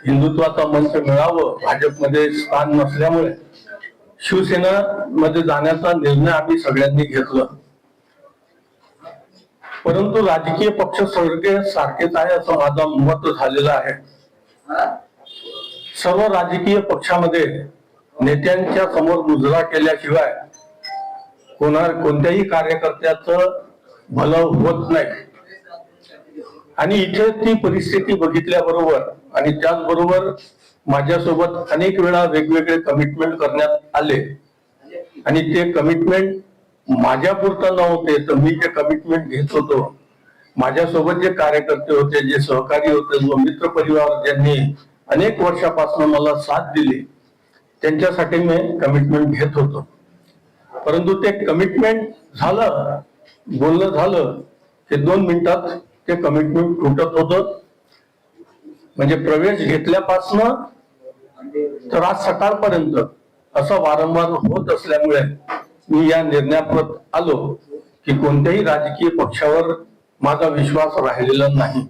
हिंदुत्वाचा मंच मिळावं, भाजपमध्ये स्थान नसल्यामुळे शिवसेना मध्ये जाण्याचा निर्णय आम्ही सगळ्यांनी घेतला. परंतु राजकीय पक्ष सगळे सारखेच आहे असं माझं मत झालेलं आहे. सर्व राजकीय पक्षामध्ये नेत्यांच्या समोर मुजरा केल्याशिवाय कोणत्याही कार्यकर्त्याचं भलं होत नाही. आणि इथे ती परिस्थिती बघितल्याबरोबर आणि त्याचबरोबर माझ्यासोबत अनेक वेळा वेगवेगळे कमिटमेंट करण्यात आले आणि ते कमिटमेंट माझ्यापुरतं नव्हते, तर मी जे कमिटमेंट घेत होतो, माझ्यासोबत जे कार्यकर्ते होते, जे सहकारी होते, जो मित्र परिवार ज्यांनी अनेक वर्षापासून मला साथ दिली, त्यांच्यासाठी मी कमिटमेंट घेत होतो. परंतु ते कमिटमेंट झालं, बोलणं झालं की 2 मिनिटात ते कमिटमेंट तुटत होतं. म्हणजे प्रवेश घेतल्यापासनं तर आज सकाळपर्यंत असं वारंवार होत असल्यामुळे मी या निर्णयाप्रत आलो की कोणत्याही राजकीय पक्षावर माझा विश्वास राहिलेला नाही.